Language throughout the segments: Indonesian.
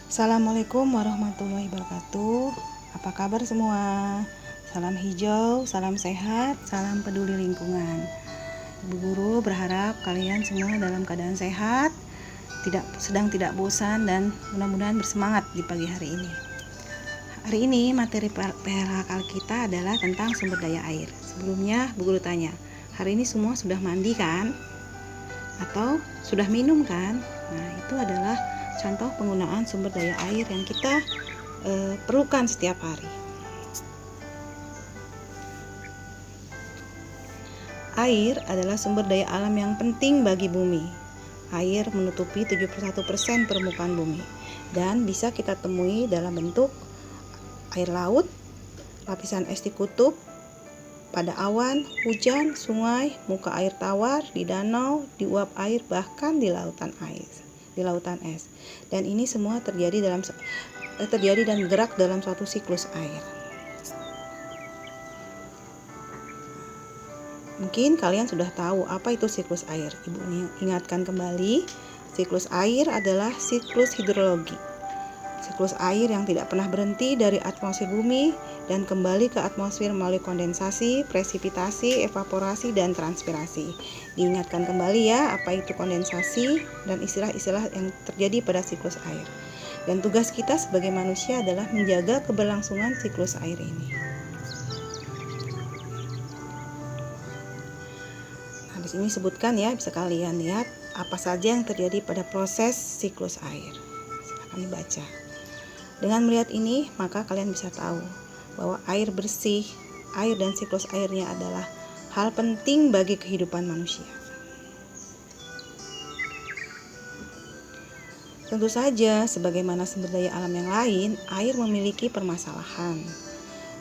Assalamualaikum warahmatullahi wabarakatuh. Apa kabar semua? Salam hijau, salam sehat, salam peduli lingkungan. Ibu guru berharap kalian semua dalam keadaan sehat, tidak bosan, dan mudah-mudahan bersemangat di pagi hari ini. Hari ini materi PLH kita adalah tentang sumber daya air. Sebelumnya Bu Guru tanya, hari ini semua sudah mandi kan? Atau sudah minum kan? Nah, itu adalah contoh penggunaan sumber daya air yang kita perlukan setiap hari. Air adalah sumber daya alam yang penting bagi bumi. Air menutupi 71% permukaan bumi dan bisa kita temui dalam bentuk air laut, lapisan es di kutub, pada awan, hujan, sungai, muka air tawar, di danau, di uap air, bahkan di lautan es. Dan ini semua terjadi dan bergerak dalam suatu siklus air. Mungkin kalian sudah tahu apa itu siklus air. Ibu ingatkan kembali, siklus air adalah siklus hidrologi. Siklus air yang tidak pernah berhenti dari atmosfer bumi dan kembali ke atmosfer melalui kondensasi, presipitasi, evaporasi, dan transpirasi. Diingatkan kembali ya, apa itu kondensasi dan istilah-istilah yang terjadi pada siklus air. Dan tugas kita sebagai manusia adalah menjaga keberlangsungan siklus air ini. Nah, di sini sebutkan ya, bisa kalian lihat apa saja yang terjadi pada proses siklus air. Silakan dibaca. Dengan melihat ini, maka kalian bisa tahu bahwa air bersih, air dan siklus airnya adalah hal penting bagi kehidupan manusia. Tentu saja, sebagaimana sumber daya alam yang lain, air memiliki permasalahan.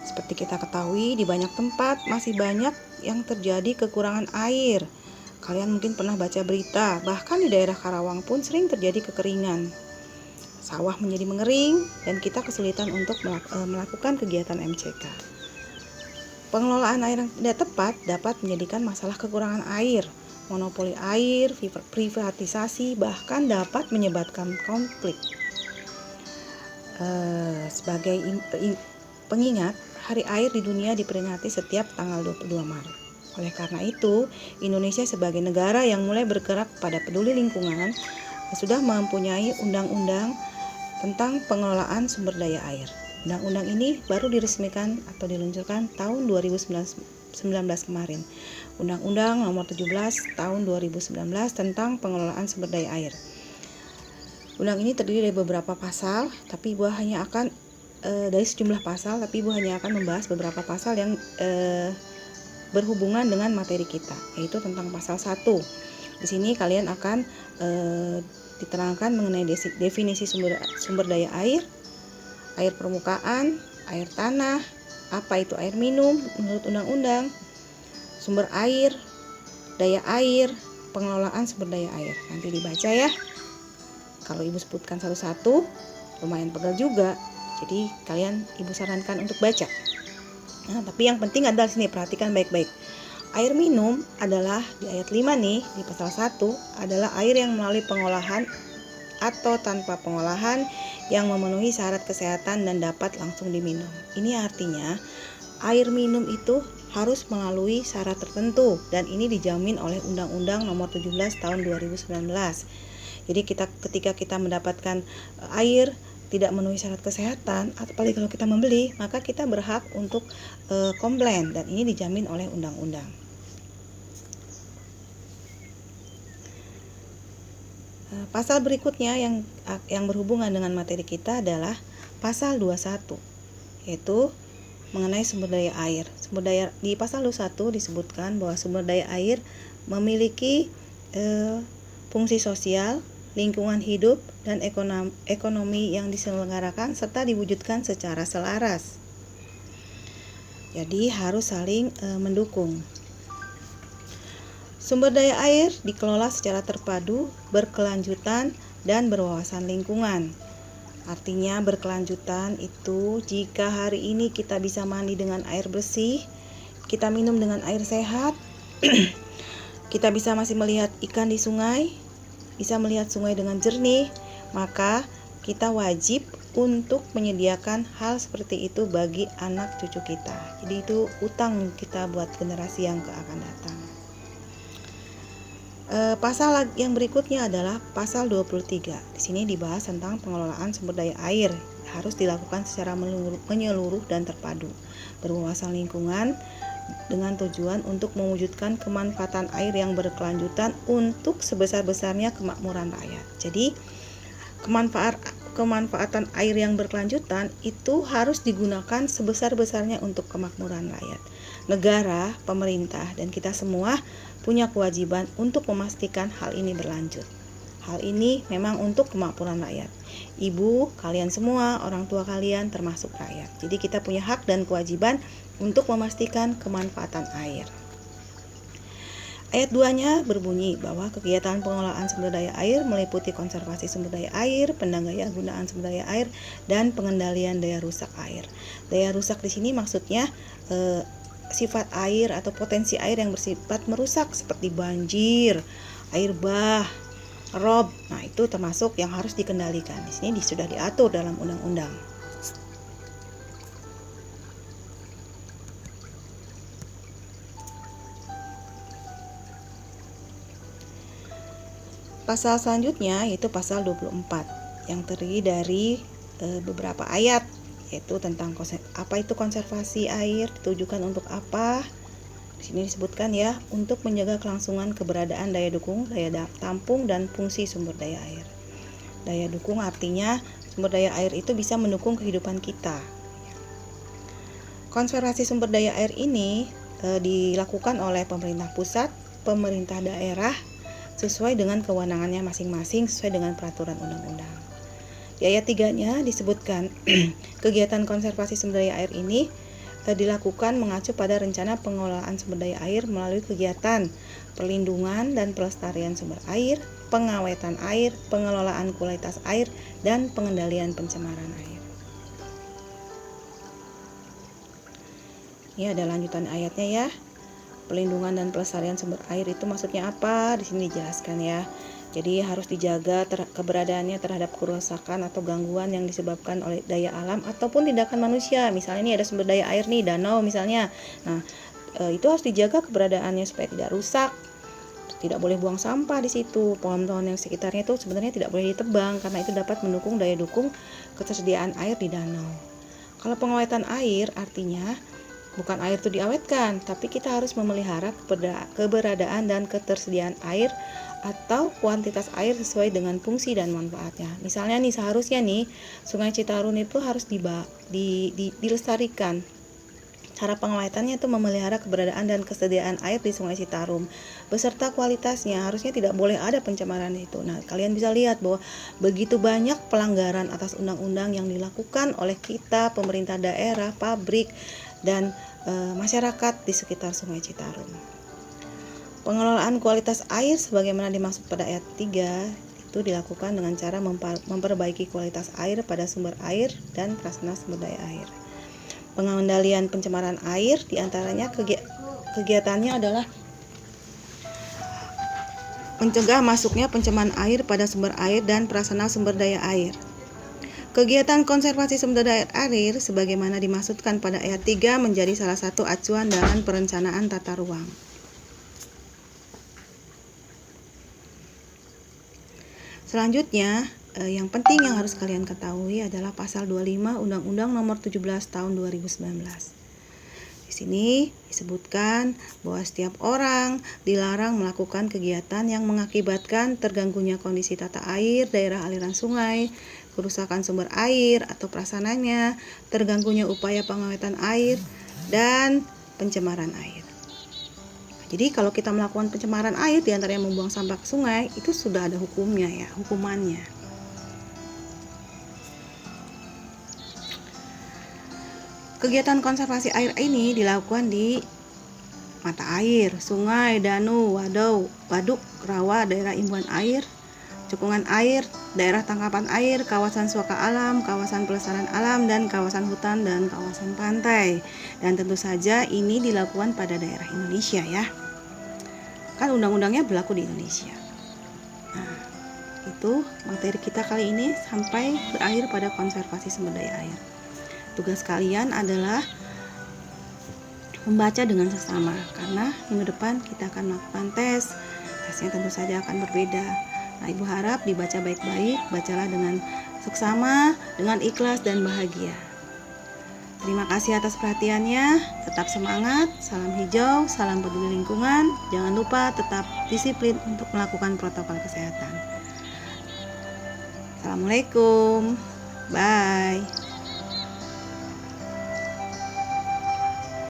Seperti kita ketahui, di banyak tempat masih banyak yang terjadi kekurangan air. Kalian mungkin pernah baca berita, bahkan di daerah Karawang pun sering terjadi kekeringan. Sawah menjadi mengering dan kita kesulitan untuk melakukan kegiatan MCK. Pengelolaan air yang tidak tepat dapat menjadikan masalah kekurangan air, monopoli air, privatisasi, bahkan dapat menyebabkan konflik. Sebagai pengingat, Hari Air di dunia diperingati setiap tanggal 22 Maret. Oleh karena itu, Indonesia sebagai negara yang mulai bergerak pada peduli lingkungan sudah mempunyai undang-undang tentang pengelolaan sumber daya air. Undang-undang ini baru diresmikan atau diluncurkan tahun 2019 kemarin. Undang-Undang Nomor 17 Tahun 2019 tentang pengelolaan sumber daya air. Undang ini terdiri dari beberapa pasal, tapi Ibu hanya akan dari sejumlah pasal, tapi Ibu hanya akan membahas beberapa pasal yang berhubungan dengan materi kita, yaitu tentang pasal 1. Di sini kalian akan diterangkan mengenai definisi sumber daya air permukaan, air tanah, apa itu air minum menurut undang-undang, sumber air, daya air, pengelolaan sumber daya air. Nanti dibaca ya. Kalau Ibu sebutkan satu-satu, lumayan pegal juga. Jadi kalian Ibu sarankan untuk baca. Nah, tapi yang penting adalah sini, perhatikan baik-baik. Air minum adalah di ayat 5 nih, di pasal 1 adalah air yang melalui pengolahan atau tanpa pengolahan yang memenuhi syarat kesehatan dan dapat langsung diminum. Ini artinya air minum itu harus melalui syarat tertentu dan ini dijamin oleh Undang-Undang Nomor 17 Tahun 2019. Jadi ketika kita mendapatkan air tidak memenuhi syarat kesehatan, apalagi kalau kita membeli, maka kita berhak untuk komplain dan ini dijamin oleh undang-undang. Pasal berikutnya yang berhubungan dengan materi kita adalah pasal 21, yaitu mengenai sumber daya air. Di pasal 21 disebutkan bahwa sumber daya air memiliki fungsi sosial, lingkungan hidup, dan ekonomi yang diselenggarakan serta diwujudkan secara selaras. Jadi harus saling mendukung. Sumber daya air dikelola secara terpadu, berkelanjutan, dan berwawasan lingkungan. Artinya berkelanjutan itu jika hari ini kita bisa mandi dengan air bersih, kita minum dengan air sehat, kita bisa masih melihat ikan di sungai, bisa melihat sungai dengan jernih, maka kita wajib untuk menyediakan hal seperti itu bagi anak cucu kita. Jadi itu utang kita buat generasi yang akan datang. Pasal yang berikutnya adalah pasal 23. Di sini dibahas tentang pengelolaan sumber daya air. Harus dilakukan secara menyeluruh dan terpadu, berwawasan lingkungan dengan tujuan untuk mewujudkan kemanfaatan air yang berkelanjutan untuk sebesar-besarnya kemakmuran rakyat. Jadi kemanfaatan air yang berkelanjutan itu harus digunakan sebesar-besarnya untuk kemakmuran rakyat. Negara, pemerintah, dan kita semua punya kewajiban untuk memastikan hal ini berlanjut. Hal ini memang untuk kemakmuran rakyat. Ibu, kalian semua, orang tua kalian termasuk rakyat. Jadi kita punya hak dan kewajiban untuk memastikan kemanfaatan air. Ayat 2-nya berbunyi bahwa kegiatan pengelolaan sumber daya air meliputi konservasi sumber daya air, pendaya gunaan sumber daya air, dan pengendalian daya rusak air. Daya rusak di sini maksudnya sifat air atau potensi air yang bersifat merusak seperti banjir, air bah, rob. Nah, itu termasuk yang harus dikendalikan. Di sini sudah diatur dalam undang-undang. Pasal selanjutnya yaitu pasal 24 yang terdiri dari beberapa ayat, yaitu tentang apa itu konservasi air, ditujukan untuk apa. Di sini disebutkan ya, untuk menjaga kelangsungan keberadaan daya dukung, daya tampung, dan fungsi sumber daya air. Daya dukung artinya sumber daya air itu bisa mendukung kehidupan kita. Konservasi sumber daya air ini dilakukan oleh pemerintah pusat, pemerintah daerah, sesuai dengan kewenangannya masing-masing sesuai dengan peraturan undang-undang. Di ayat 3-nya disebutkan kegiatan konservasi sumber daya air ini dilakukan mengacu pada rencana pengelolaan sumber daya air melalui kegiatan perlindungan dan pelestarian sumber air, pengawetan air, pengelolaan kualitas air, dan pengendalian pencemaran air. Ini ada lanjutan ayatnya ya. Pelindungan dan pelestarian sumber air itu maksudnya apa? Di sini dijelaskan ya. Jadi harus dijaga keberadaannya terhadap kerusakan atau gangguan yang disebabkan oleh daya alam ataupun tindakan manusia. Misalnya ini ada sumber daya air nih, danau misalnya. Nah, itu harus dijaga keberadaannya supaya tidak rusak. Tidak boleh buang sampah di situ. Pohon-pohon yang sekitarnya itu sebenarnya tidak boleh ditebang karena itu dapat mendukung daya dukung ketersediaan air di danau. Kalau pengawetan air artinya bukan air itu diawetkan, tapi kita harus memelihara keberadaan dan ketersediaan air atau kuantitas air sesuai dengan fungsi dan manfaatnya. Misalnya nih, seharusnya nih Sungai Citarum itu harus dilestarikan. Cara pengawetannya itu memelihara keberadaan dan kesediaan air di Sungai Citarum beserta kualitasnya. Harusnya tidak boleh ada pencemaran itu. Nah, kalian bisa lihat bahwa begitu banyak pelanggaran atas undang-undang yang dilakukan oleh kita, pemerintah daerah, pabrik, dan masyarakat di sekitar Sungai Citarum. Pengelolaan kualitas air sebagaimana dimaksud pada ayat 3 itu dilakukan dengan cara memperbaiki kualitas air pada sumber air dan prasarana sumber daya air. Pengendalian pencemaran air diantaranya kegiatannya adalah mencegah masuknya pencemaran air pada sumber air dan prasarana sumber daya air. Kegiatan konservasi sumber daya air sebagaimana dimaksudkan pada ayat 3 menjadi salah satu acuan dalam perencanaan tata ruang. Selanjutnya, yang penting yang harus kalian ketahui adalah pasal 25 Undang-Undang Nomor 17 Tahun 2019. Di sini disebutkan bahwa setiap orang dilarang melakukan kegiatan yang mengakibatkan terganggunya kondisi tata air daerah aliran sungai, kerusakan sumber air atau prasarananya, terganggunya upaya pengawetan air, dan pencemaran air. Jadi kalau kita melakukan pencemaran air, diantaranya membuang sampah ke sungai, itu sudah ada hukumnya ya, hukumannya. Kegiatan konservasi air ini dilakukan di mata air, sungai, danau, waduk, rawa, daerah imbuhan air, cekungan air, daerah tangkapan air, kawasan suaka alam, kawasan pelestarian alam, dan kawasan hutan dan kawasan pantai. Dan tentu saja ini dilakukan pada daerah Indonesia ya. Kan undang-undangnya berlaku di Indonesia. Nah, itu. itu materi kita kali ini sampai berakhir pada konservasi sumber daya air. Tugas kalian adalah membaca dengan seksama, karena minggu depan kita akan melakukan tes. Tesnya tentu saja akan berbeda. Nah, Ibu harap dibaca baik-baik, bacalah dengan seksama, dengan ikhlas dan bahagia. Terima kasih atas perhatiannya. Tetap semangat, salam hijau, salam peduli lingkungan. Jangan lupa tetap disiplin untuk melakukan protokol kesehatan. Assalamualaikum. Bye.